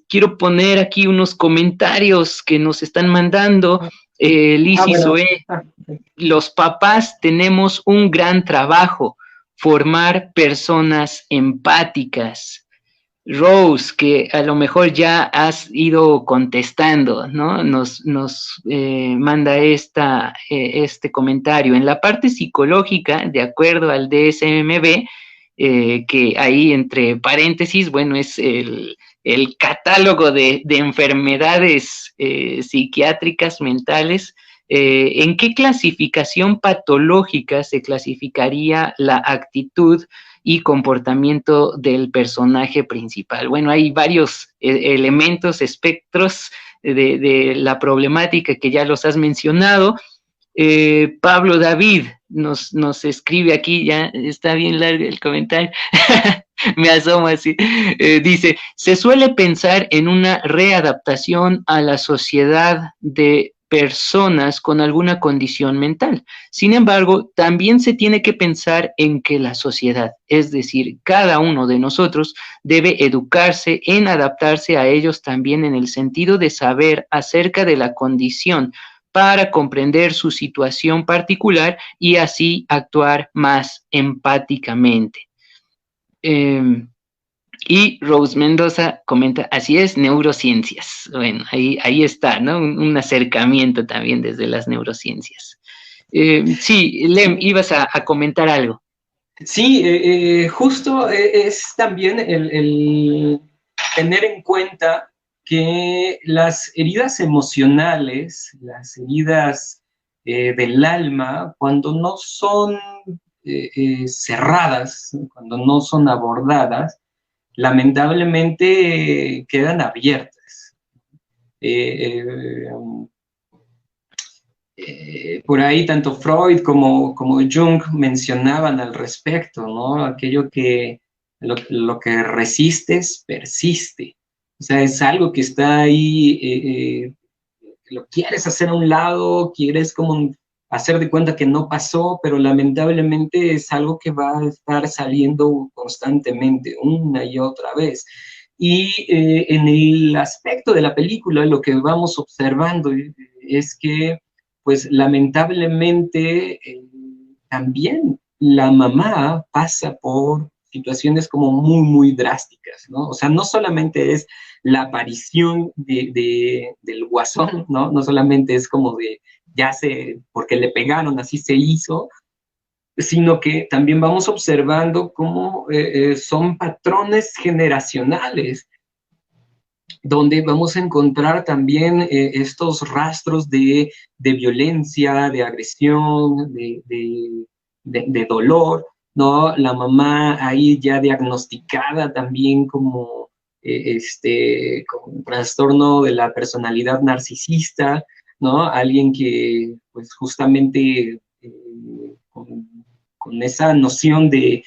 Quiero poner aquí unos comentarios que nos están mandando. Liz y Bueno. Zoe, los papás tenemos un gran trabajo, formar personas empáticas. Rose, que a lo mejor ya has ido contestando, ¿no? Nos manda este comentario. En la parte psicológica, de acuerdo al DSM-5, que ahí entre paréntesis, bueno, es el catálogo de enfermedades psiquiátricas mentales. ¿En qué clasificación patológica se clasificaría la actitud y comportamiento del personaje principal? Bueno, hay varios elementos, espectros de la problemática que ya los has mencionado. Pablo David nos escribe aquí, ya está bien largo el comentario, me asomo así, dice, se suele pensar en una readaptación a la sociedad de personas con alguna condición mental. Sin embargo, también se tiene que pensar en que la sociedad, es decir, cada uno de nosotros, debe educarse en adaptarse a ellos también en el sentido de saber acerca de la condición para comprender su situación particular y así actuar más empáticamente. Y Rose Mendoza comenta, así es, neurociencias. Bueno, ahí está, ¿no? Un acercamiento también desde las neurociencias. Sí, Lem, ibas a comentar algo. Sí, justo es también el tener en cuenta que las heridas emocionales, las heridas del alma, cuando no son cerradas, cuando no son abordadas, lamentablemente quedan abiertas. Eh, eh, por ahí tanto Freud como Jung mencionaban al respecto, ¿no? Aquello que lo que resistes persiste. O sea, es algo que está ahí, lo quieres hacer a un lado, quieres como hacer de cuenta que no pasó, pero lamentablemente es algo que va a estar saliendo constantemente, una y otra vez. Y en el aspecto de la película, lo que vamos observando es que pues lamentablemente también la mamá pasa por situaciones como muy drásticas, ¿no? O sea, no solamente es la aparición del guasón, ¿no? No solamente es como de, ya se, porque le pegaron, así se hizo, sino que también vamos observando cómo son patrones generacionales donde vamos a encontrar también estos rastros de violencia, de agresión, de dolor, ¿no? La mamá ahí ya diagnosticada también como con un trastorno de la personalidad narcisista, ¿no? Alguien que pues justamente con esa noción de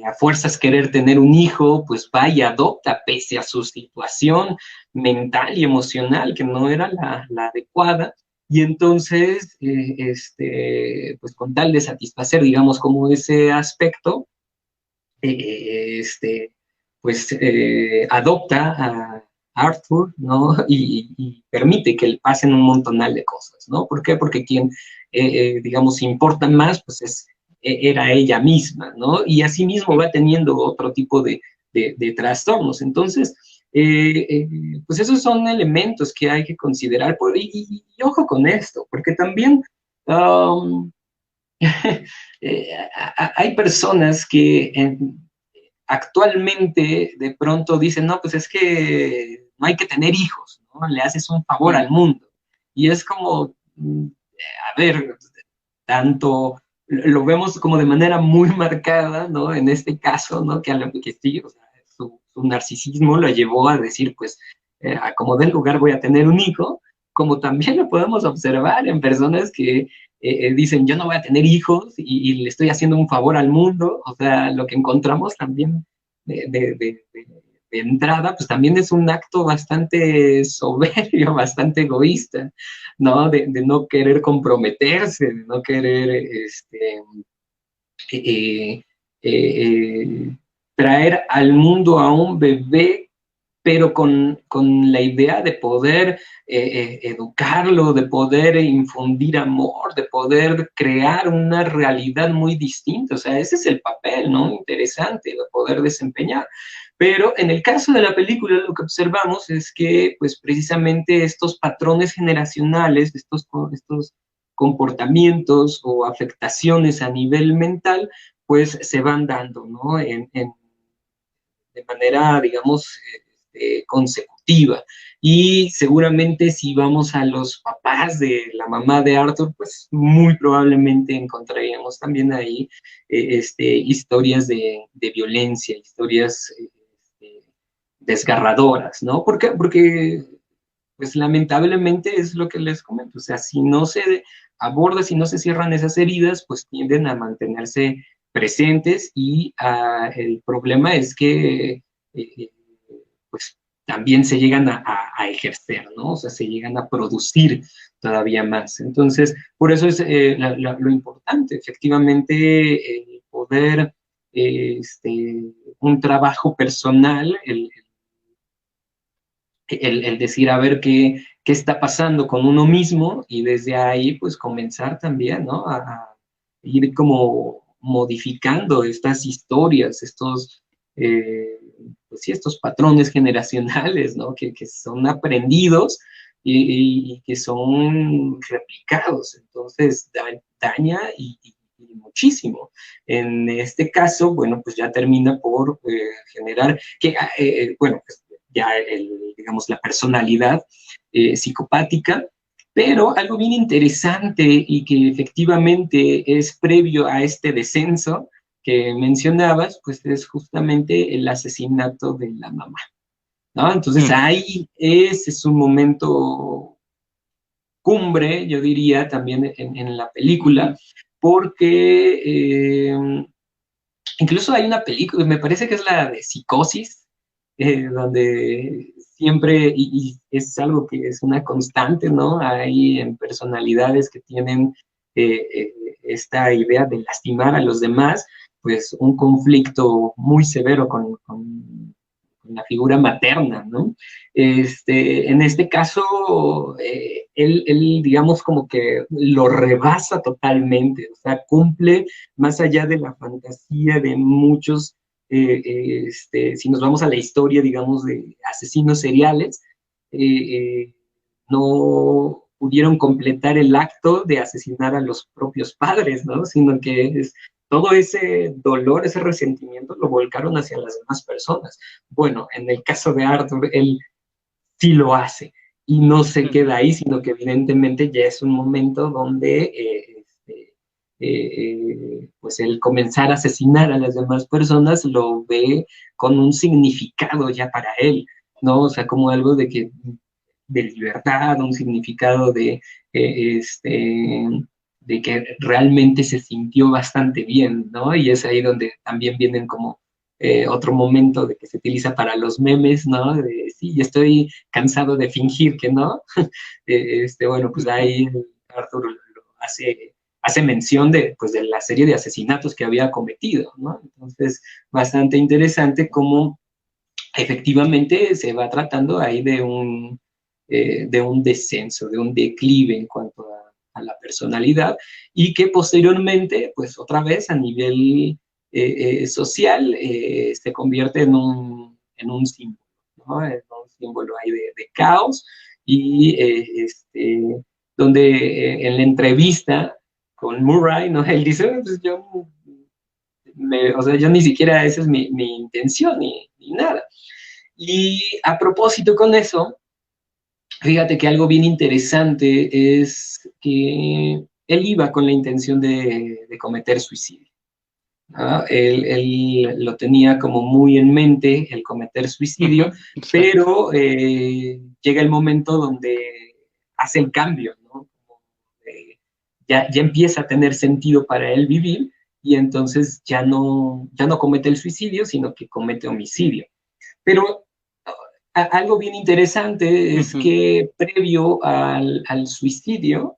a fuerzas querer tener un hijo, pues va y adopta pese a su situación mental y emocional que no era la adecuada. Y entonces, pues con tal de satisfacer, digamos, como ese aspecto, pues adopta a Arthur, ¿no? Y permite que le pasen un montonal de cosas, ¿no? ¿Por qué? Porque quien, digamos, importa más, pues era ella misma, ¿no? Y asimismo va teniendo otro tipo de trastornos. Entonces, pues esos son elementos que hay que considerar. Y ojo con esto, porque también um, hay personas que actualmente de pronto dicen, no, pues es que no hay que tener hijos, ¿no? Le haces un favor al mundo. Y es como, a ver, tanto lo vemos como de manera muy marcada, ¿no? En este caso, ¿no? Que a lo que sí, o sea, su narcisismo lo llevó a decir, pues, a como del lugar voy a tener un hijo, como también lo podemos observar en personas que dicen, yo no voy a tener hijos y le estoy haciendo un favor al mundo, o sea, lo que encontramos también de entrada, pues también es un acto bastante soberbio, bastante egoísta, ¿no? De no querer comprometerse, de no querer eh, eh, traer al mundo a un bebé pero con la idea de poder educarlo, de poder infundir amor, de poder crear una realidad muy distinta. O sea, ese es el papel, ¿no? Interesante de poder desempeñar. Pero en el caso de la película lo que observamos es que, pues precisamente estos patrones generacionales, estos comportamientos o afectaciones a nivel mental, pues se van dando, ¿no? De manera, digamos, consecutiva. Y seguramente si vamos a los papás de la mamá de Arthur, pues muy probablemente encontraríamos también ahí historias de violencia, historias desgarradoras, ¿no? Porque pues lamentablemente es lo que les comento, o sea, si no se aborda, si no se cierran esas heridas, pues tienden a mantenerse presentes y el problema es que pues también se llegan a ejercer, ¿no? O sea, se llegan a producir todavía más. Entonces, por eso es lo importante, efectivamente, el poder, un trabajo personal, el decir, a ver qué está pasando con uno mismo y desde ahí, pues comenzar también, ¿no? A ir como modificando estas historias, pues sí, estos patrones generacionales, ¿no? Que son aprendidos y que son replicados. Entonces, daña y muchísimo. En este caso, bueno, pues ya termina por generar que, bueno, pues ya digamos, la personalidad psicopática, pero algo bien interesante y que efectivamente es previo a este descenso que mencionabas, pues es justamente el asesinato de la mamá, ¿no? Entonces ahí ese es un momento cumbre, yo diría, también en la película, porque incluso hay una película, me parece que es la de Psicosis, donde siempre, y es algo que es una constante, ¿no? Hay en personalidades que tienen esta idea de lastimar a los demás, pues un conflicto muy severo con la figura materna, ¿no? En este caso, él, digamos, como que lo rebasa totalmente, o sea, cumple más allá de la fantasía de muchos, si nos vamos a la historia, digamos, de asesinos seriales, no pudieron completar el acto de asesinar a los propios padres, ¿no? Sino que todo ese dolor, ese resentimiento lo volcaron hacia las demás personas. Bueno, en el caso de Arthur, él sí lo hace y no se queda ahí, sino que evidentemente ya es un momento donde pues el comenzar a asesinar a las demás personas lo ve con un significado ya para él, ¿no? O sea, como algo de libertad, un significado de que realmente se sintió bastante bien, ¿no? Y es ahí donde también vienen como otro momento de que se utiliza para los memes, ¿no? De, sí, estoy cansado de fingir que no. Bueno, pues ahí Arthur hace mención pues, de la serie de asesinatos que había cometido, ¿no? Entonces, bastante interesante cómo efectivamente se va tratando ahí de un descenso, de un declive en cuanto a la personalidad y que posteriormente, pues otra vez a nivel social, se convierte en un símbolo, ¿no? En un símbolo ahí de caos y donde en la entrevista con Murray, ¿no? Él dice, pues o sea, yo ni siquiera esa es mi intención ni nada. Y a propósito con eso, fíjate que algo bien interesante es que él iba con la intención de cometer suicidio, ¿no? Él lo tenía como muy en mente, el cometer suicidio, pero llega el momento donde hace el cambio, ¿no? Ya empieza a tener sentido para él vivir y entonces ya no comete el suicidio, sino que comete homicidio. Pero algo bien interesante es que previo al suicidio,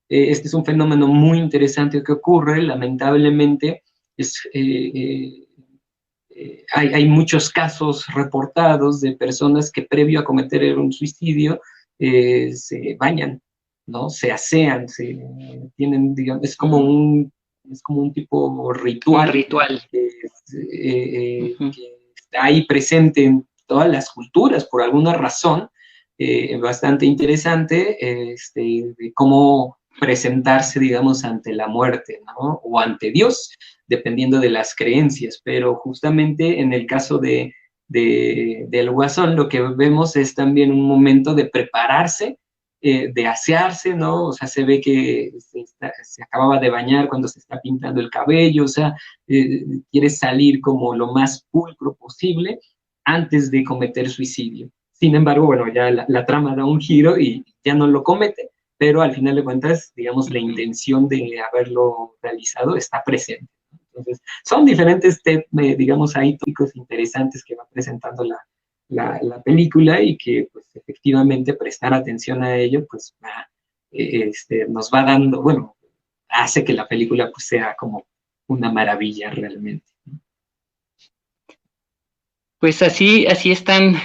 este es un fenómeno muy interesante que ocurre, lamentablemente, es hay muchos casos reportados de personas que previo a cometer un suicidio se bañan, ¿no? Se asean, tienen, digamos, es como un tipo Un ritual ritual. que está ahí presente en todas las culturas por alguna razón, bastante interesante, de cómo presentarse, digamos, ante la muerte, ¿no? O ante Dios, dependiendo de las creencias, pero justamente en el caso del Guasón, lo que vemos es también un momento de prepararse, de asearse, ¿no? O sea, se ve que se acababa de bañar cuando se está pintando el cabello, o sea, quiere salir como lo más pulcro posible antes de cometer suicidio. Sin embargo, bueno, ya la trama da un giro y ya no lo comete, pero al final de cuentas, digamos, la intención de haberlo realizado está presente. Entonces, son diferentes, digamos, ahí tópicos interesantes que va presentando la película y que, pues, efectivamente, prestar atención a ello, pues, nos va dando, bueno, hace que la película, pues, sea como una maravilla realmente. Pues así están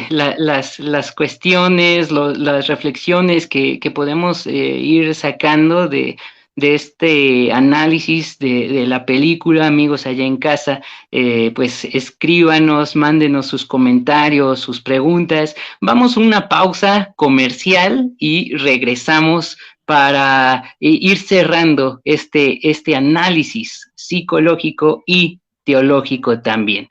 las cuestiones, las reflexiones que podemos ir sacando de este análisis de la película. Amigos allá en casa, pues escríbanos, mándenos sus comentarios, sus preguntas. Vamos a una pausa comercial y regresamos para ir cerrando este análisis psicológico y teológico también.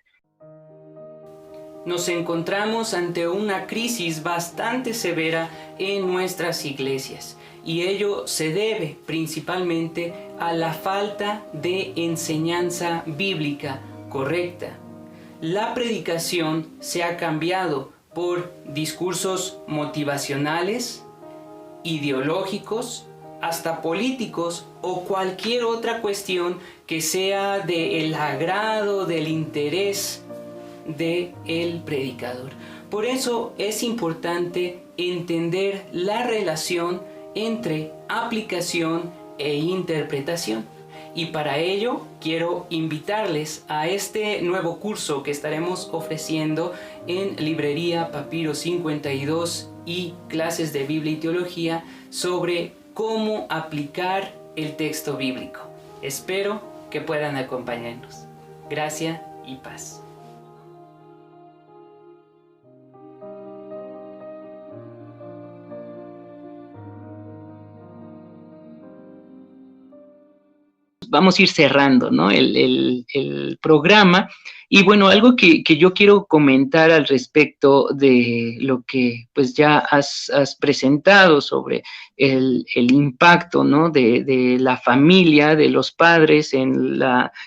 Nos encontramos ante una crisis bastante severa en nuestras iglesias, y ello se debe principalmente a la falta de enseñanza bíblica correcta. La predicación se ha cambiado por discursos motivacionales, ideológicos, hasta políticos o cualquier otra cuestión que sea del agrado, del interés del predicador. Por eso es importante entender la relación entre aplicación e interpretación. Y para ello quiero invitarles a este nuevo curso que estaremos ofreciendo en Librería Papiro 52 y Clases de Biblia y Teología sobre cómo aplicar el texto bíblico. Espero que puedan acompañarnos. Gracia y paz. Vamos a ir cerrando, ¿no? el programa. Y bueno, algo que yo quiero comentar al respecto de lo que pues ya has presentado sobre el impacto, ¿no? de la familia, de los padres en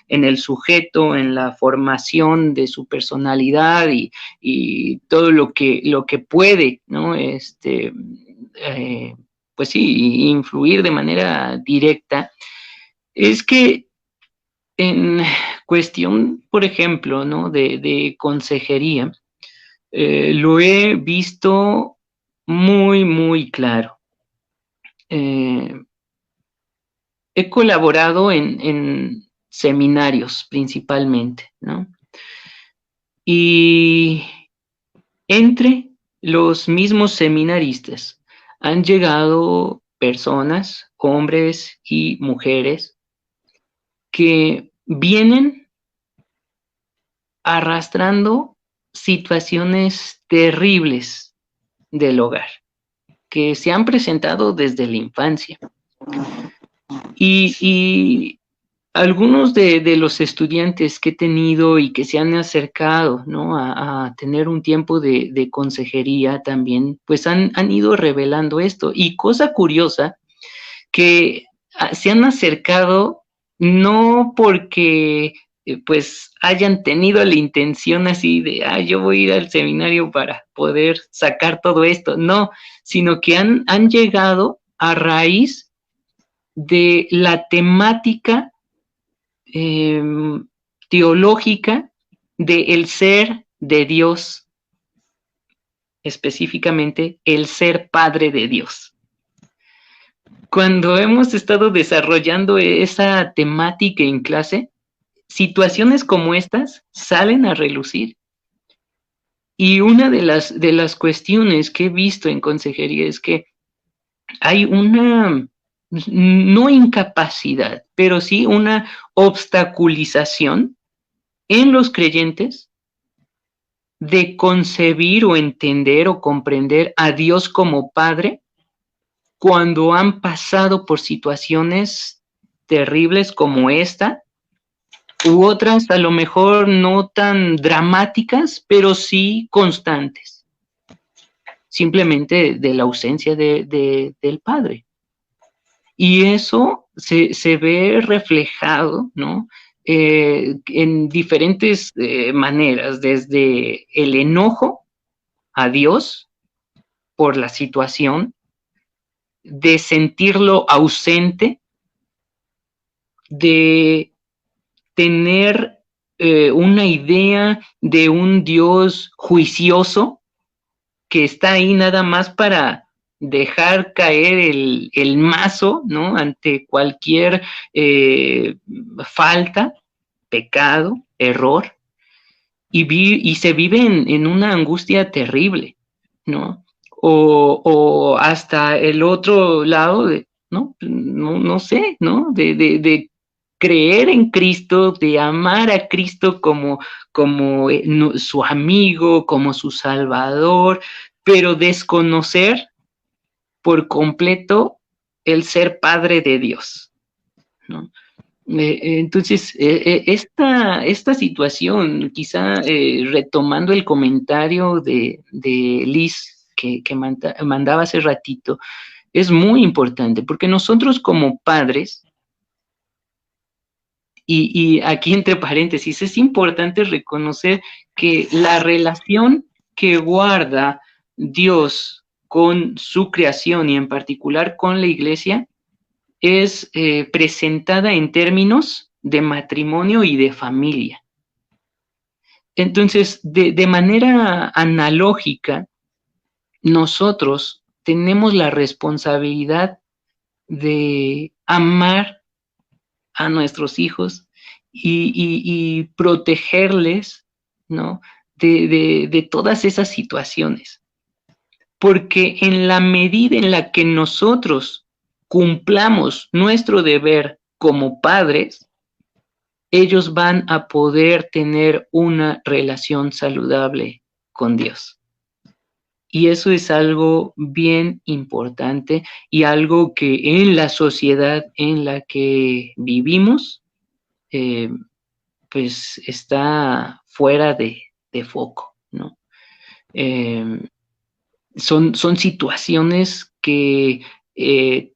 el sujeto, en la formación de su personalidad y todo lo que puede, ¿no? Pues sí, influir de manera directa. Es que en cuestión, por ejemplo, ¿no? de consejería, lo he visto muy, muy claro. He colaborado en seminarios principalmente, ¿no? Y entre los mismos seminaristas han llegado personas, hombres y mujeres, que vienen arrastrando situaciones terribles del hogar, que se han presentado desde la infancia. Y algunos de los estudiantes que he tenido y que se han acercado, ¿no? a tener un tiempo de consejería también, pues han ido revelando esto. Y cosa curiosa, que se han acercado no porque pues hayan tenido la intención así de, yo voy a ir al seminario para poder sacar todo esto, no, sino que han llegado a raíz de la temática teológica del ser de Dios, específicamente el ser Padre de Dios. Cuando hemos estado desarrollando esa temática en clase, situaciones como estas salen a relucir. Y una de las cuestiones que he visto en consejería es que hay una, no incapacidad, pero sí una obstaculización en los creyentes de concebir o entender o comprender a Dios como Padre cuando han pasado por situaciones terribles como esta, u otras a lo mejor no tan dramáticas, pero sí constantes, simplemente de la ausencia del Padre. Y eso se ve reflejado, ¿no? En diferentes maneras, desde el enojo a Dios por la situación, de sentirlo ausente, de tener una idea de un Dios juicioso que está ahí nada más para dejar caer el mazo, ¿no? Ante cualquier falta, pecado, error, y se vive en una angustia terrible, ¿no? O hasta el otro lado, ¿no? No sé, ¿no? De creer en Cristo, de amar a Cristo como su amigo, como su Salvador, pero desconocer por completo el ser Padre de Dios, ¿no? Entonces, esta situación, quizá retomando el comentario de Liz que mandaba hace ratito, es muy importante, porque nosotros como padres, y aquí entre paréntesis, es importante reconocer que la relación que guarda Dios con su creación y en particular con la iglesia es presentada en términos de matrimonio y de familia. Entonces, de manera analógica, nosotros tenemos la responsabilidad de amar a nuestros hijos y protegerles, ¿no? De todas esas situaciones. Porque en la medida en la que nosotros cumplamos nuestro deber como padres, ellos van a poder tener una relación saludable con Dios. Y eso es algo bien importante y algo que en la sociedad en la que vivimos, pues está fuera de foco, ¿no? Son situaciones que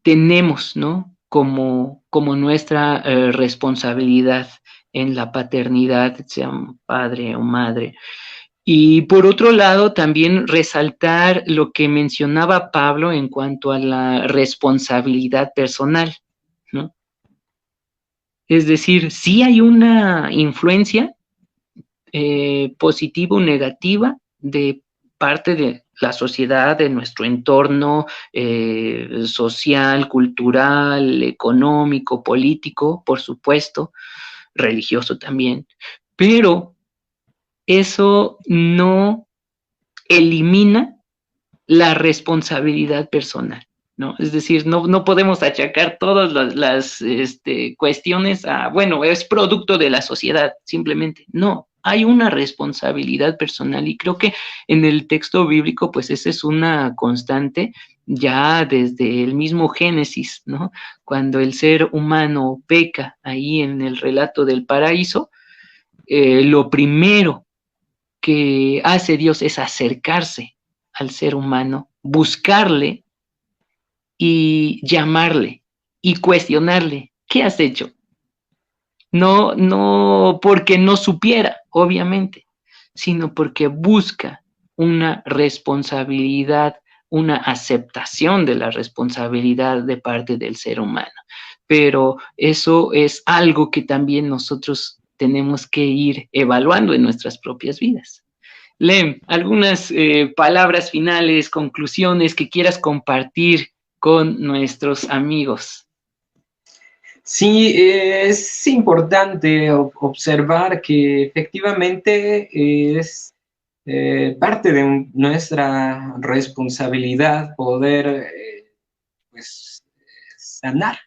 tenemos, ¿no? Como nuestra responsabilidad en la paternidad, sea padre o madre. Y por otro lado, también resaltar lo que mencionaba Pablo en cuanto a la responsabilidad personal, ¿no? Es decir, sí hay una influencia positiva o negativa de parte de la sociedad, de nuestro entorno social, cultural, económico, político, por supuesto, religioso también, pero eso no elimina la responsabilidad personal, ¿no? Es decir, no podemos achacar todas las cuestiones a, bueno, es producto de la sociedad, simplemente. No, hay una responsabilidad personal y creo que en el texto bíblico, pues esa es una constante ya desde el mismo Génesis, ¿no? Cuando el ser humano peca ahí en el relato del paraíso, lo primero que hace Dios es acercarse al ser humano, buscarle y llamarle y cuestionarle, ¿qué has hecho? No porque no supiera, obviamente, sino porque busca una responsabilidad, una aceptación de la responsabilidad de parte del ser humano. Pero eso es algo que también nosotros tenemos que ir evaluando en nuestras propias vidas. Lem, algunas palabras finales, conclusiones que quieras compartir con nuestros amigos. Sí, es importante observar que efectivamente es parte de nuestra responsabilidad poder pues, sanar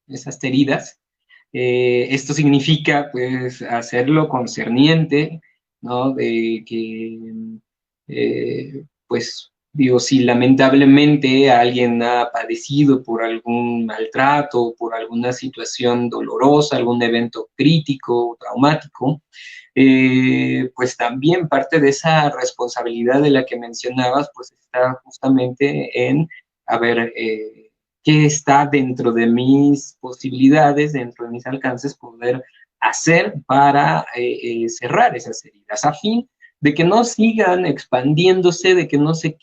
esas heridas. Esto significa pues hacerlo concerniente, ¿no? De que pues digo, si lamentablemente alguien ha padecido por algún maltrato, por alguna situación dolorosa, algún evento crítico, traumático, pues también parte de esa responsabilidad de la que mencionabas, pues está justamente en, a ver, qué está dentro de mis posibilidades, dentro de mis alcances, poder hacer para cerrar esas heridas, a fin de que no sigan expandiéndose, de que no se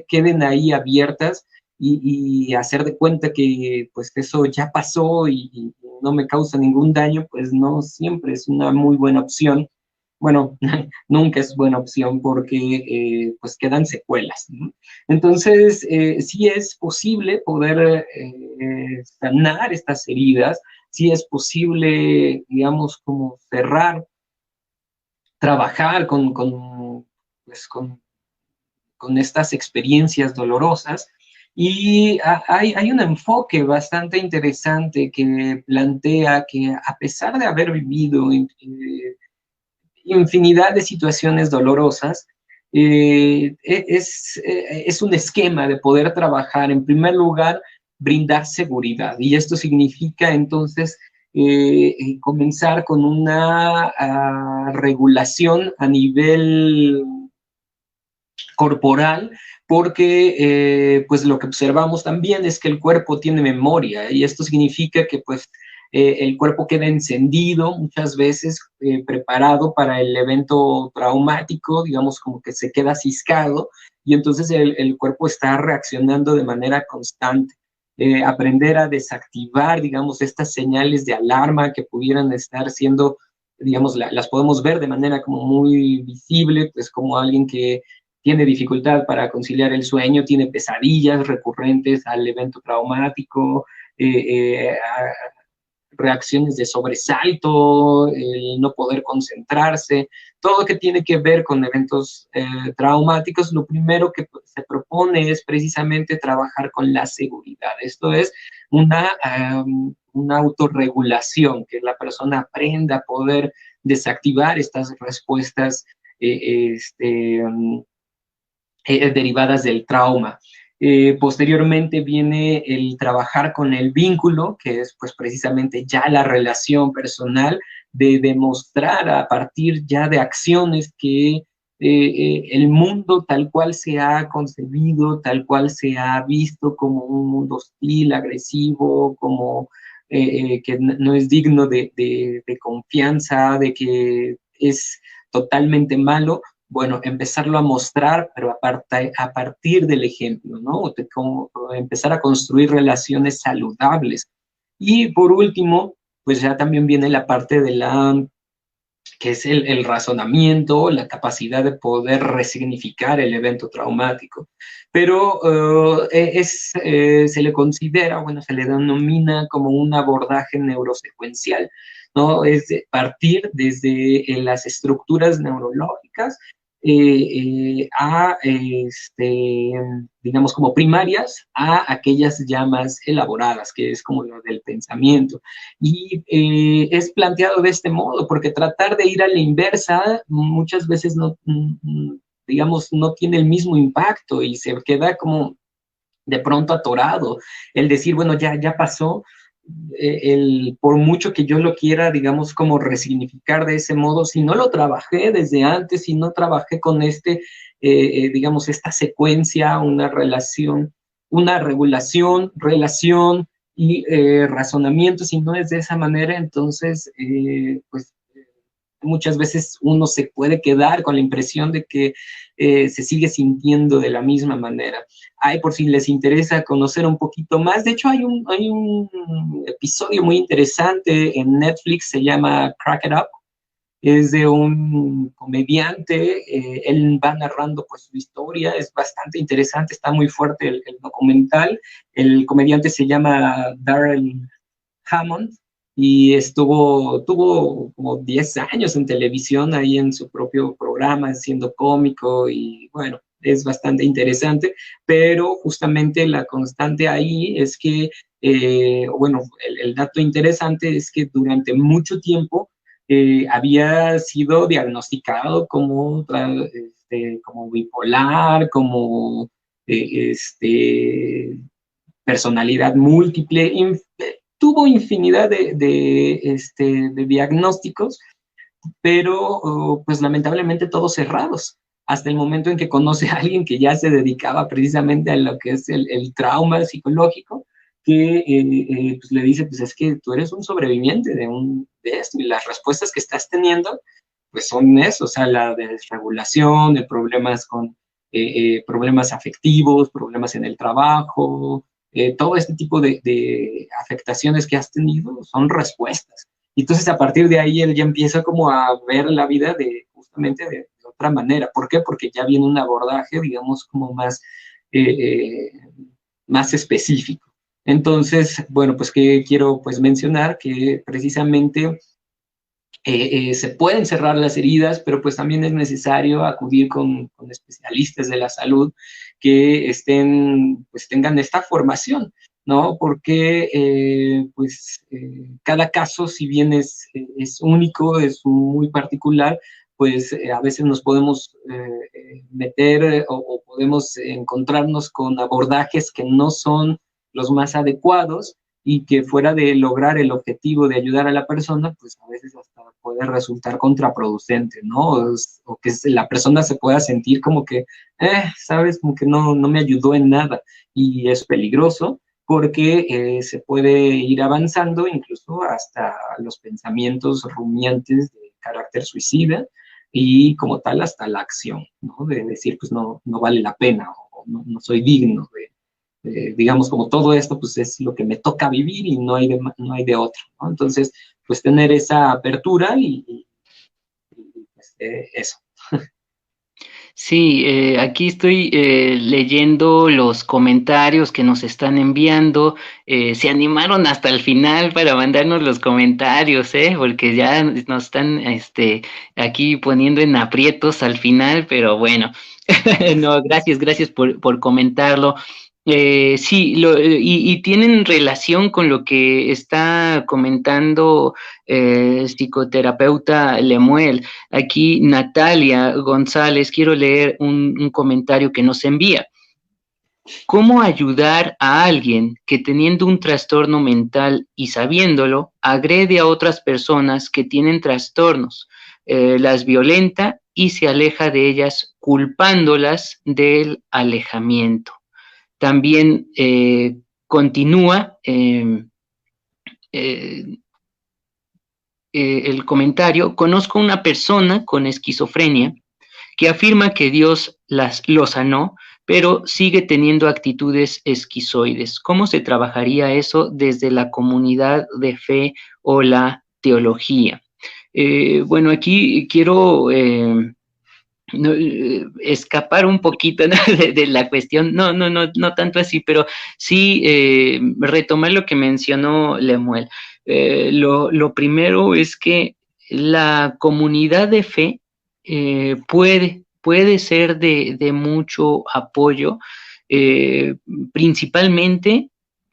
queden ahí abiertas y hacer de cuenta que pues eso ya pasó y no me causa ningún daño, pues no siempre es una muy buena opción. Bueno, nunca es buena opción porque pues quedan secuelas, ¿no? Entonces, sí es posible poder sanar estas heridas, sí es posible, digamos, como cerrar, trabajar pues, con estas experiencias dolorosas. Y hay un enfoque bastante interesante que plantea que a pesar de haber vivido infinidad de situaciones dolorosas, es un esquema de poder trabajar, en primer lugar, brindar seguridad. Y esto significa entonces comenzar con una regulación a nivel corporal, porque pues lo que observamos también es que el cuerpo tiene memoria y esto significa que pues el cuerpo queda encendido muchas veces, preparado para el evento traumático, digamos como que se queda ciscado y entonces el cuerpo está reaccionando de manera constante. Aprender a desactivar, digamos, estas señales de alarma que pudieran estar siendo, digamos, las podemos ver de manera como muy visible, pues como alguien que tiene dificultad para conciliar el sueño, tiene pesadillas recurrentes al evento traumático, reacciones de sobresalto, el no poder concentrarse, todo lo que tiene que ver con eventos traumáticos, lo primero que se propone es precisamente trabajar con la seguridad. Esto es una autorregulación, que la persona aprenda a poder desactivar estas respuestas derivadas del trauma. Posteriormente viene el trabajar con el vínculo, que es pues precisamente ya la relación personal, de demostrar a partir ya de acciones que el mundo tal cual se ha concebido, tal cual se ha visto como un mundo hostil, agresivo, como que no es digno de confianza, de que es totalmente malo, bueno, empezarlo a mostrar, pero a partir del ejemplo, ¿no? De cómo empezar a construir relaciones saludables. Y por último, pues ya también viene la parte de que es el razonamiento, la capacidad de poder resignificar el evento traumático. Pero se le considera, bueno, se le denomina como un abordaje neurosecuencial, ¿no? Es partir desde las estructuras neurológicas digamos, como primarias, a aquellas ya más elaboradas, que es como lo del pensamiento. Y es planteado de este modo, porque tratar de ir a la inversa muchas veces no, digamos, no tiene el mismo impacto y se queda como de pronto atorado. El decir, bueno, ya pasó, por mucho que yo lo quiera, digamos, como resignificar de ese modo, si no lo trabajé desde antes, si no trabajé con digamos, esta secuencia, una relación, una regulación, relación y razonamiento, si no es de esa manera, entonces, pues muchas veces uno se puede quedar con la impresión de que se sigue sintiendo de la misma manera. Ay, por si les interesa conocer un poquito más, de hecho hay un episodio muy interesante en Netflix, se llama Crack It Up, es de un comediante, él va narrando pues su historia, es bastante interesante, está muy fuerte el documental, el comediante se llama Darren Hammond, y tuvo como 10 años en televisión ahí en su propio programa, siendo cómico, y bueno, es bastante interesante, pero justamente la constante ahí es que, bueno, el dato interesante es que durante mucho tiempo había sido diagnosticado como bipolar, como personalidad múltiple, tuvo infinidad de diagnósticos, pero pues lamentablemente todos cerrados, hasta el momento en que conoce a alguien que ya se dedicaba precisamente a lo que es el trauma psicológico, que pues le dice, pues es que tú eres un sobreviviente de esto, y las respuestas que estás teniendo, pues son eso, o sea, la desregulación, de problemas problemas afectivos, problemas en el trabajo, todo este tipo de afectaciones que has tenido son respuestas. Y entonces a partir de ahí él ya empieza como a ver la vida justamente de otra manera. ¿Por qué? Porque ya viene un abordaje, digamos, como más específico. Entonces, bueno, pues que quiero pues mencionar que precisamente se pueden cerrar las heridas, pero pues también es necesario acudir con especialistas de la salud que pues tengan esta formación, ¿no? Porque cada caso, si bien es único, es muy particular, pues a veces nos podemos meter o podemos encontrarnos con abordajes que no son los más adecuados, y que fuera de lograr el objetivo de ayudar a la persona, pues a veces hasta puede resultar contraproducente, ¿no? O que la persona se pueda sentir como que, ¿sabes? Como que no me ayudó en nada, y es peligroso porque se puede ir avanzando incluso hasta los pensamientos rumiantes de carácter suicida, y como tal hasta la acción, ¿no? De decir, pues no vale la pena, o no soy digno digamos, como todo esto, pues es lo que me toca vivir y no hay de otro, ¿no? Entonces, pues tener esa apertura pues, eso. Sí, aquí estoy leyendo los comentarios que nos están enviando. Se animaron hasta el final para mandarnos los comentarios, porque ya nos están aquí poniendo en aprietos al final, pero bueno, no, gracias por comentarlo. Sí, y tienen relación con lo que está comentando psicoterapeuta Lemuel. Aquí Natalia González, quiero leer un comentario que nos envía. ¿Cómo ayudar a alguien que teniendo un trastorno mental y sabiéndolo, agrede a otras personas que tienen trastornos, las violenta y se aleja de ellas culpándolas del alejamiento? También continúa el comentario. Conozco una persona con esquizofrenia que afirma que Dios lo sanó, pero sigue teniendo actitudes esquizoides. ¿Cómo se trabajaría eso desde la comunidad de fe o la teología? Bueno, aquí quiero escapar un poquito, ¿no? de la cuestión, no tanto así, pero sí retomar lo que mencionó Lemuel. Lo primero es que la comunidad de fe puede ser de mucho apoyo, principalmente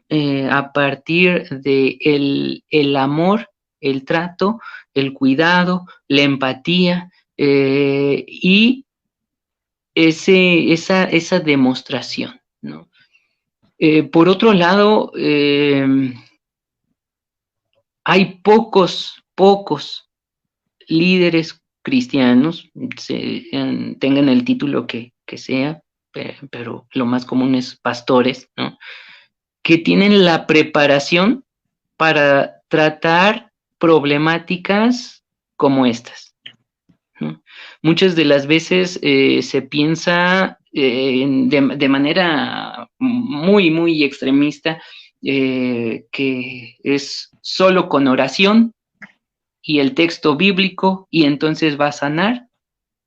a partir de el amor, el trato, el cuidado, la empatía, y esa demostración, ¿no? Por otro lado, hay pocos líderes cristianos, tengan el título que sea, pero lo más común es pastores, ¿no? Que tienen la preparación para tratar problemáticas como estas, ¿no? Muchas de las veces se piensa de manera muy extremista que es solo con oración y el texto bíblico y entonces va a sanar.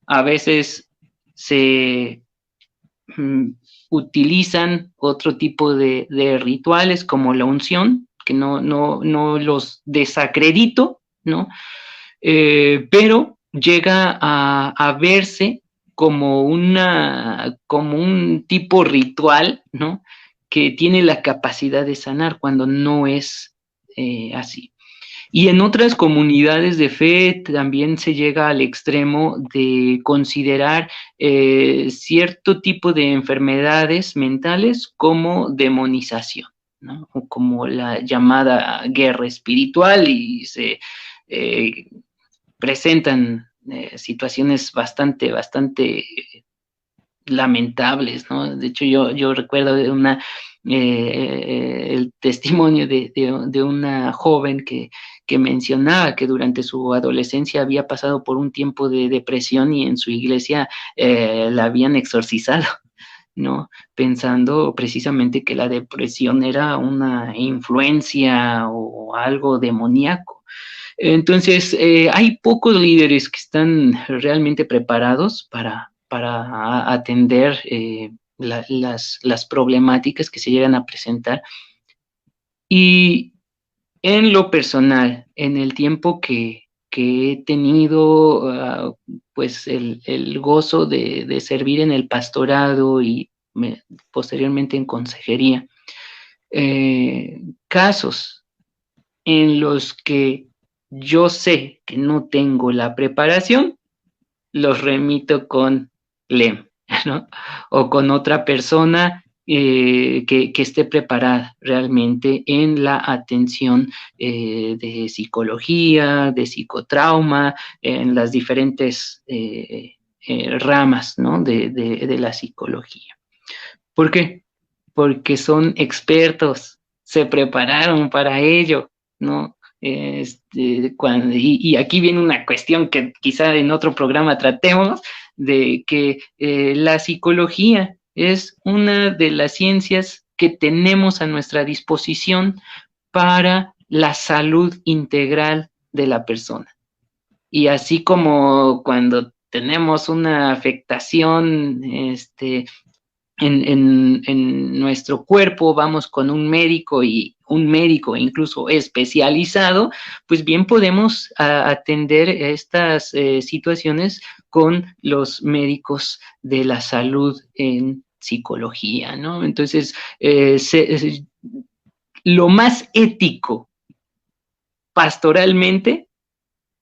A veces se utilizan otro tipo de rituales como la unción, que no los desacredito, ¿no? Pero llega a verse como un tipo ritual, ¿no? Que tiene la capacidad de sanar cuando no es así. Y en otras comunidades de fe también se llega al extremo de considerar cierto tipo de enfermedades mentales como demonización, ¿no? O como la llamada guerra espiritual, y se presentan situaciones bastante lamentables, ¿no? De hecho, yo recuerdo de el testimonio de una joven que mencionaba que durante su adolescencia había pasado por un tiempo de depresión y en su iglesia la habían exorcizado, ¿no? Pensando precisamente que la depresión era una influencia o algo demoníaco. Entonces, hay pocos líderes que están realmente preparados para atender las problemáticas que se llegan a presentar. Y en lo personal, en el tiempo que he tenido pues el gozo de servir en el pastorado y posteriormente en consejería, casos en los que yo sé que no tengo la preparación, los remito con LEM, ¿no? O con otra persona que esté preparada realmente en la atención de psicología, de psicotrauma, en las diferentes ramas, ¿no? de la psicología. ¿Por qué? Porque son expertos, se prepararon para ello, ¿no? Y aquí viene una cuestión que quizá en otro programa tratemos, de que la psicología es una de las ciencias que tenemos a nuestra disposición para la salud integral de la persona. Y así como cuando tenemos una afectación en nuestro cuerpo, vamos con un médico incluso especializado, pues bien podemos atender estas situaciones con los médicos de la salud en psicología, ¿no? Entonces, lo más ético pastoralmente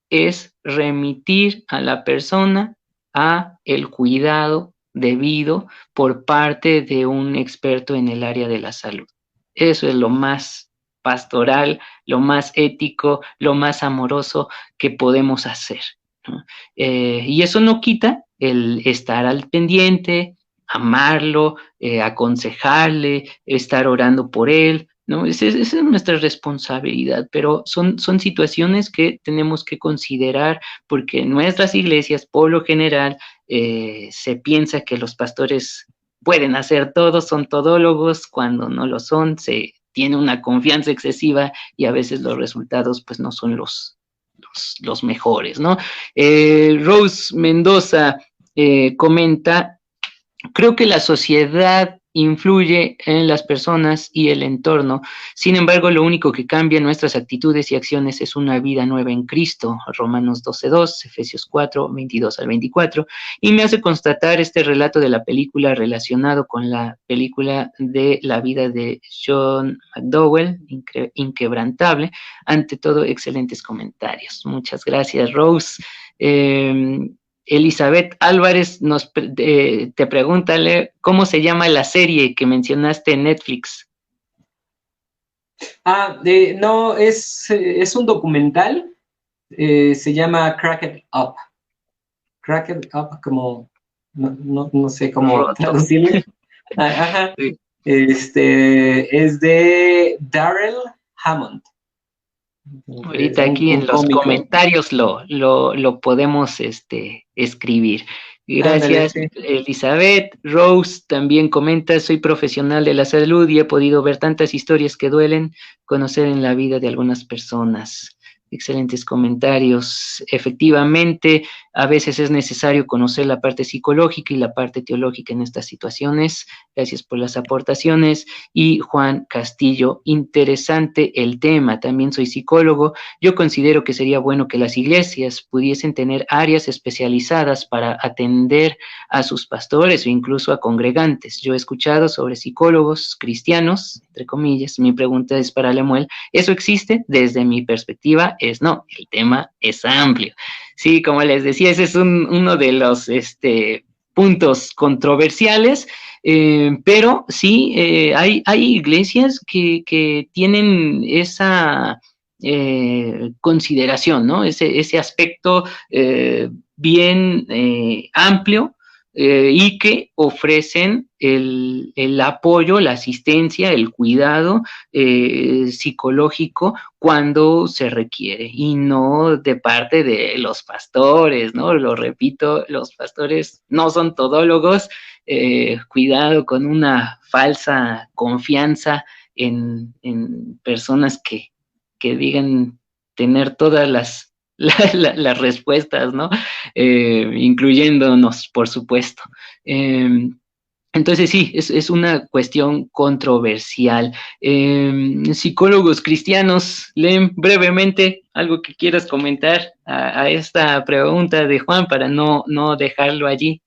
es remitir a la persona a el cuidado debido por parte de un experto en el área de la salud. Eso es lo más pastoral, lo más ético, lo más amoroso que podemos hacer, ¿no? Y eso no quita el estar al pendiente, amarlo, aconsejarle, estar orando por él, ¿no? Esa es nuestra responsabilidad, pero son situaciones que tenemos que considerar porque en nuestras iglesias, por lo general, se piensa que los pastores pueden hacer todo, son todólogos, cuando no lo son, se tiene una confianza excesiva y a veces los resultados pues no son los mejores, ¿no? Rose Mendoza comenta: creo que la sociedad influye en las personas y el entorno. Sin embargo, lo único que cambia nuestras actitudes y acciones es una vida nueva en Cristo. Romanos 12:2, Efesios 4, 22 al 24. Y me hace constatar este relato de la película relacionado con la película de la vida de John McDowell, Inquebrantable. Ante todo, excelentes comentarios. Muchas gracias, Rose. Elizabeth Álvarez te pregunta, ¿cómo se llama la serie que mencionaste en Netflix? No, es un documental, se llama Cracked Up. Cracked Up, como, no sé cómo traducirlo. Ajá. Sí. Es de Darrell Hammond. Ahorita aquí en los comentarios lo podemos escribir. Gracias, Elizabeth. Rose también comenta: soy profesional de la salud y he podido ver tantas historias que duelen, conocer en la vida de algunas personas. Excelentes comentarios. Efectivamente, A veces es necesario conocer la parte psicológica y la parte teológica en estas situaciones. Gracias por las aportaciones. Y Juan Castillo, interesante el tema, también soy psicólogo. Yo considero que sería bueno que las iglesias pudiesen tener áreas especializadas para atender a sus pastores o incluso a congregantes. Yo he escuchado sobre psicólogos cristianos, entre comillas. Mi pregunta es para Lemuel, ¿eso existe? Desde mi perspectiva es no, el tema es amplio. Sí, como les decía, ese es uno de los puntos controversiales, pero sí, hay iglesias que tienen esa consideración, ¿no? Ese aspecto bien amplio y que ofrecen el apoyo, la asistencia, el cuidado psicológico cuando se requiere y no de parte de los pastores, ¿no? Lo repito, los pastores no son todólogos, cuidado con una falsa confianza en personas que digan tener todas las respuestas, ¿no? Incluyéndonos, por supuesto. Entonces sí, es una cuestión controversial. Psicólogos cristianos, leen brevemente algo que quieras comentar a esta pregunta de Juan para no dejarlo allí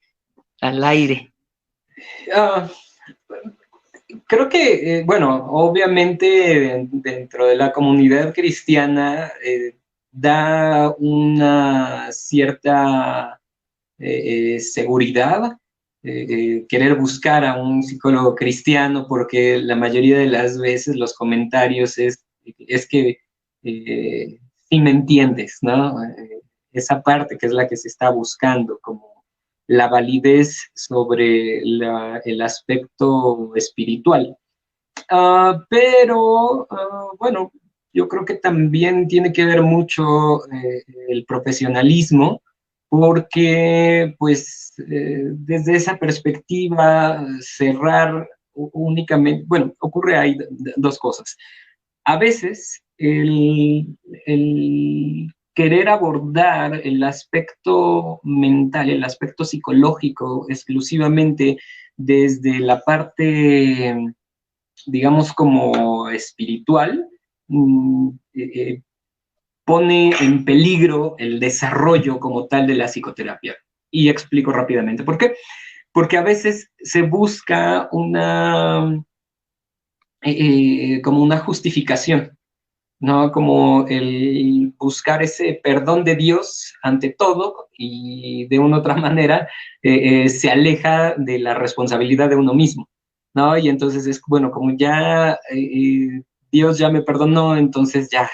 al aire. Creo que, bueno, obviamente dentro de la comunidad cristiana da una cierta seguridad querer buscar a un psicólogo cristiano, porque la mayoría de las veces los comentarios es que sí me entiendes, ¿no? Esa parte que es la que se está buscando, como la validez sobre el aspecto espiritual. Pero, bueno, yo creo que también tiene que ver mucho el profesionalismo, porque, pues, desde esa perspectiva, cerrar únicamente, bueno, ocurre ahí dos cosas. A veces, el querer abordar el aspecto mental, el aspecto psicológico exclusivamente desde la parte, digamos, como espiritual, pone en peligro el desarrollo como tal de la psicoterapia. Y explico rápidamente por qué. Porque a veces se busca como una justificación, ¿no? Como el buscar ese perdón de Dios ante todo y de una u otra manera se aleja de la responsabilidad de uno mismo, ¿no? Y entonces es, bueno, como ya Dios ya me perdonó, entonces ya,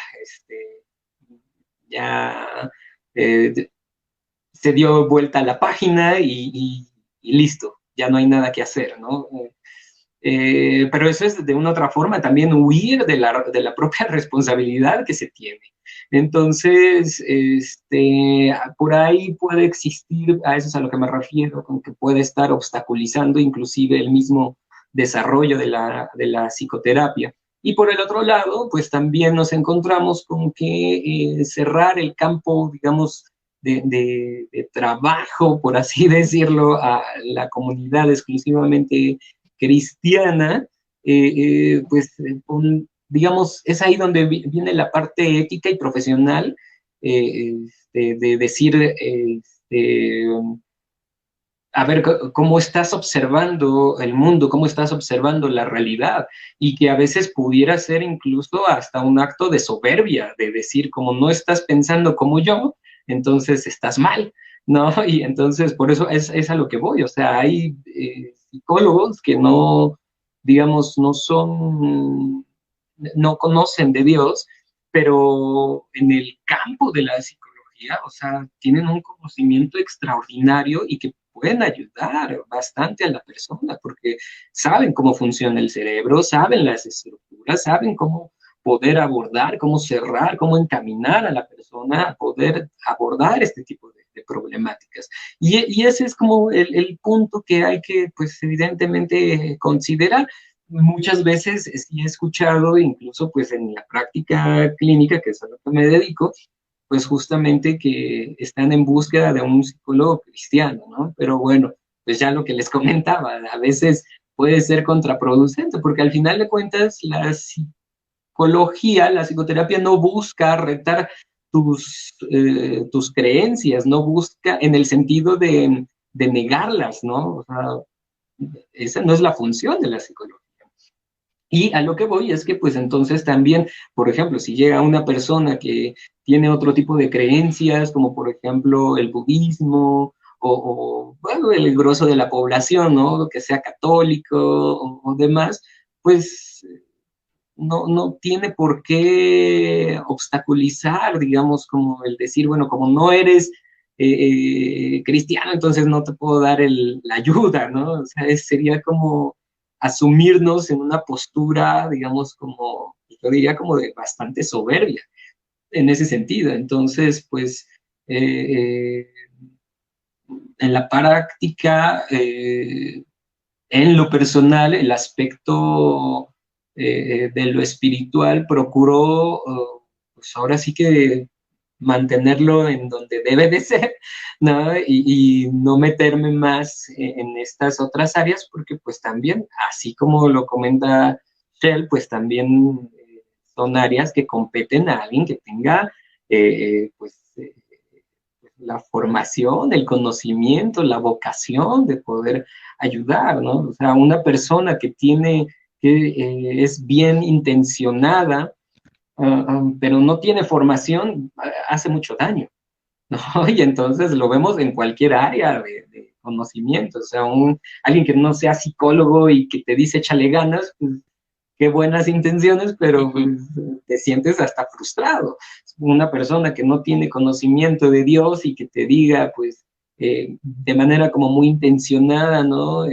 ya se dio vuelta a la página y listo, ya no hay nada que hacer, ¿no? Pero eso es de una otra forma también huir de la propia responsabilidad que se tiene. Entonces, por ahí puede existir, a eso es a lo que me refiero, con que puede estar obstaculizando inclusive el mismo desarrollo de la psicoterapia. Y por el otro lado, pues también nos encontramos con que cerrar el campo, digamos, de trabajo, por así decirlo, a la comunidad exclusivamente cristiana, pues, digamos, es ahí donde viene la parte ética y profesional de decir, a ver, cómo estás observando el mundo, cómo estás observando la realidad, y que a veces pudiera ser incluso hasta un acto de soberbia, de decir, como no estás pensando como yo, entonces estás mal, ¿no? Y entonces, por eso es a lo que voy, o sea, hay psicólogos que no, digamos, no conocen de Dios, pero en el campo de la psicología, o sea, tienen un conocimiento extraordinario y que pueden ayudar bastante a la persona, porque saben cómo funciona el cerebro, saben las estructuras, saben cómo poder abordar, cómo cerrar, cómo encaminar a la persona a poder abordar este tipo de problemáticas. Y ese es como el punto que hay que, pues, evidentemente considerar. Muchas veces sí he escuchado, incluso pues en la práctica clínica, que es a lo que me dedico, pues justamente que están en búsqueda de un psicólogo cristiano, ¿no? Pero bueno, pues ya lo que les comentaba, a veces puede ser contraproducente, porque al final de cuentas la psicología, la psicoterapia no busca retar tus creencias, no busca en el sentido de negarlas, ¿no? O sea, esa no es la función de la psicología. Y a lo que voy es que pues entonces también, por ejemplo, si llega una persona que tiene otro tipo de creencias, como por ejemplo el budismo, bueno, el grosso de la población, ¿no? Que sea católico o demás, pues no tiene por qué obstaculizar, digamos, como el decir, bueno, como no eres cristiano, entonces no te puedo dar la ayuda, ¿no? O sea, sería como asumirnos en una postura, digamos, como, yo diría como de bastante soberbia en ese sentido. Entonces, pues, eh, en la práctica, en lo personal, el aspecto de lo espiritual procuro, pues ahora sí que mantenerlo en donde debe de ser, ¿no? Y no meterme más en estas otras áreas, porque pues también, así como lo comenta Shell, pues también son áreas que competen a alguien que tenga, pues, la formación, el conocimiento, la vocación de poder ayudar, ¿no? O sea, una persona que tiene, que es bien intencionada, pero no tiene formación, hace mucho daño, ¿no? Y entonces lo vemos en cualquier área de conocimiento, o sea, alguien que no sea psicólogo y que te dice échale ganas, pues qué buenas intenciones, pero pues, te sientes hasta frustrado. Una persona que no tiene conocimiento de Dios y que te diga, pues, de manera como muy intencionada, ¿no?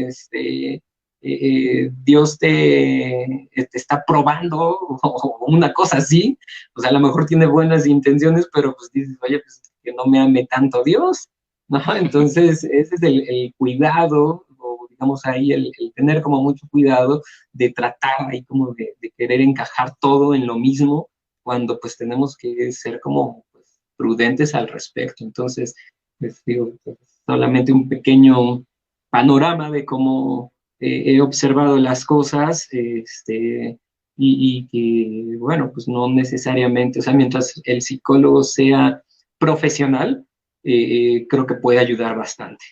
Dios te está probando o una cosa así, o sea, a lo mejor tiene buenas intenciones, pero pues dices, oye, pues que no me ame tanto Dios, ¿no? Entonces, ese es el cuidado, o digamos ahí el tener como mucho cuidado de tratar ahí como de querer encajar todo en lo mismo, cuando pues tenemos que ser como pues, prudentes al respecto. Entonces, les digo, pues, solamente un pequeño panorama de cómo he observado las cosas, y que, bueno, pues no necesariamente, o sea, mientras el psicólogo sea profesional, creo que puede ayudar bastante.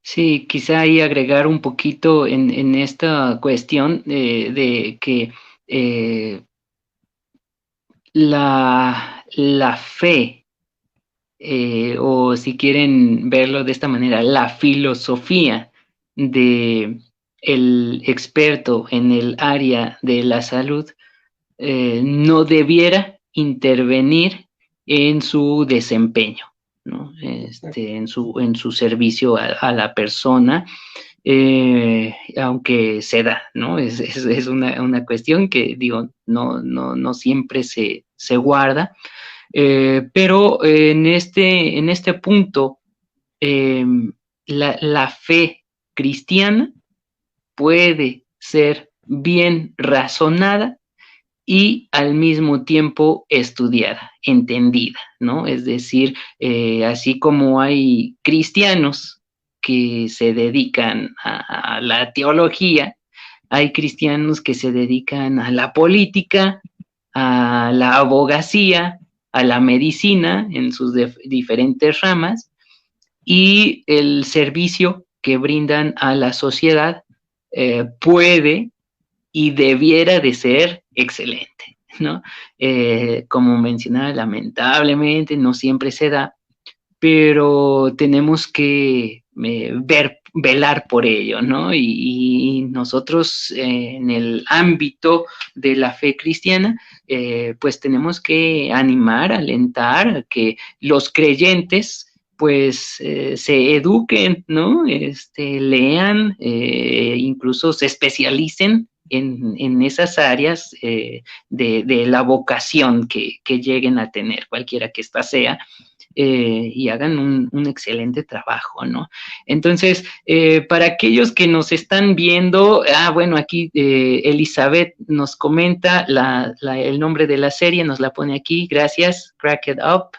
Sí, quizá ahí agregar un poquito en esta cuestión de que eh, la fe, o si quieren verlo de esta manera, la filosofía de el experto en el área de la salud no debiera intervenir en su desempeño, ¿no? En su servicio a la persona, aunque se da, ¿no? Es una cuestión que, digo, no siempre se guarda, pero en este punto, eh, la fe cristiana puede ser bien razonada y al mismo tiempo estudiada, entendida, ¿no? Es decir, así como hay cristianos que se dedican a la teología, hay cristianos que se dedican a la política, a la abogacía, a la medicina en sus diferentes ramas y el servicio que brindan a la sociedad puede y debiera de ser excelente, ¿no? Como mencionaba, lamentablemente no siempre se da, pero tenemos que velar por ello, ¿no? Y nosotros en el ámbito de la fe cristiana, pues tenemos que animar, alentar a que los creyentes pues se eduquen, ¿no? Lean, incluso se especialicen en esas áreas de la vocación que lleguen a tener, cualquiera que ésta sea, y hagan un excelente trabajo, ¿no? Entonces, para aquellos que nos están viendo, bueno, aquí Elizabeth nos comenta el nombre de la serie, nos la pone aquí, gracias, Crack It Up.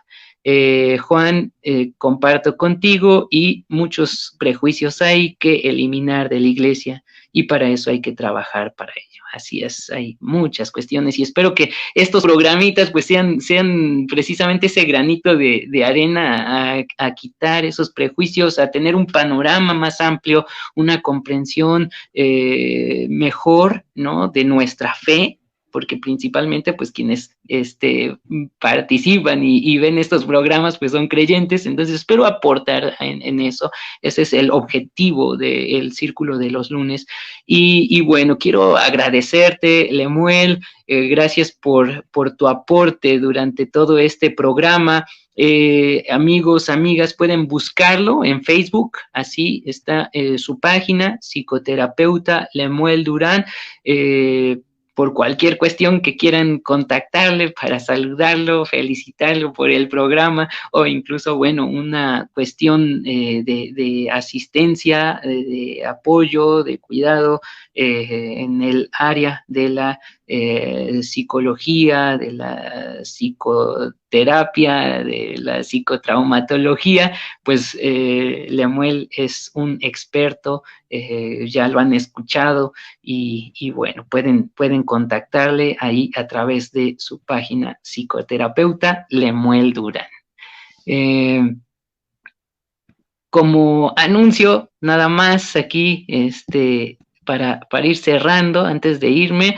Juan, comparto contigo, y muchos prejuicios hay que eliminar de la iglesia, y para eso hay que trabajar para ello. Así es, hay muchas cuestiones, y espero que estos programitas pues sean precisamente ese granito de arena a quitar esos prejuicios, a tener un panorama más amplio, una comprensión mejor, ¿no?, de nuestra fe, porque principalmente pues quienes participan y ven estos programas pues son creyentes. Entonces espero aportar en eso. Ese es el objetivo del Círculo de los Lunes. Y bueno, quiero agradecerte, Lemuel, gracias por tu aporte durante todo este programa. Amigos, amigas, pueden buscarlo en Facebook, así está su página, psicoterapeuta Lemuel Durán. Por cualquier cuestión que quieran contactarle para saludarlo, felicitarlo por el programa, o incluso, bueno, una cuestión de asistencia, de apoyo, de cuidado en el área de la psicología, de la psicoterapia, de la psicotraumatología, pues Lemuel es un experto, ya lo han escuchado, y bueno, pueden contactarle ahí a través de su página, psicoterapeuta Lemuel Durán. Como anuncio, nada más aquí, para ir cerrando, antes de irme,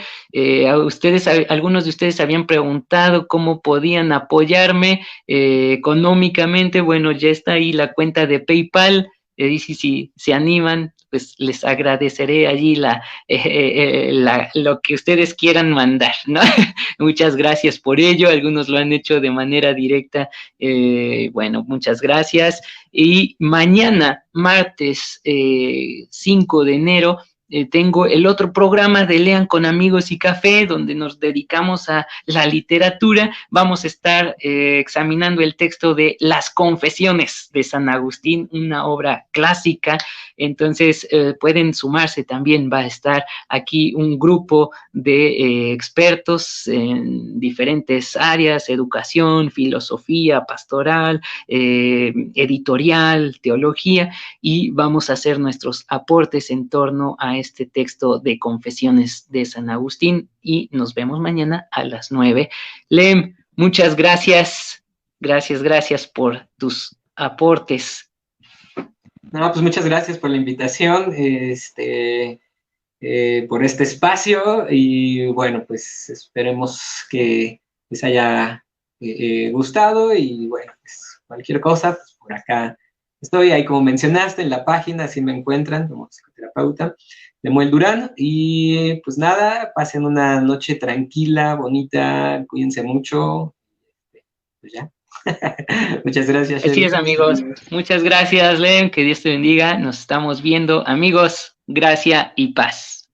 algunos de ustedes habían preguntado cómo podían apoyarme económicamente. Bueno, ya está ahí la cuenta de PayPal, y si se animan, pues les agradeceré allí lo que ustedes quieran mandar, ¿no? Muchas gracias por ello. Algunos lo han hecho de manera directa. Bueno, muchas gracias. Y mañana, martes 5 de enero, tengo el otro programa de Lean con Amigos y Café, donde nos dedicamos a la literatura. Vamos a estar examinando el texto de Las Confesiones de San Agustín, una obra clásica. Entonces pueden sumarse también. Va a estar aquí un grupo de expertos en diferentes áreas: educación, filosofía, pastoral, editorial, teología, y vamos a hacer nuestros aportes en torno a este texto de Confesiones de San Agustín, y nos vemos mañana a las 9. Lem, muchas gracias. Gracias por tus aportes. No, pues muchas gracias por la invitación, por este espacio, y bueno, pues esperemos que les haya gustado, y bueno, pues cualquier cosa, pues por acá estoy, ahí como mencionaste, en la página, así me encuentran como psicoterapeuta Lemuel Durán. Y pues nada, pasen una noche tranquila, bonita, cuídense mucho, pues ya. Muchas gracias, Así es, amigos. Muchas gracias, Lem, que Dios te bendiga. Nos estamos viendo, amigos. Gracia y paz.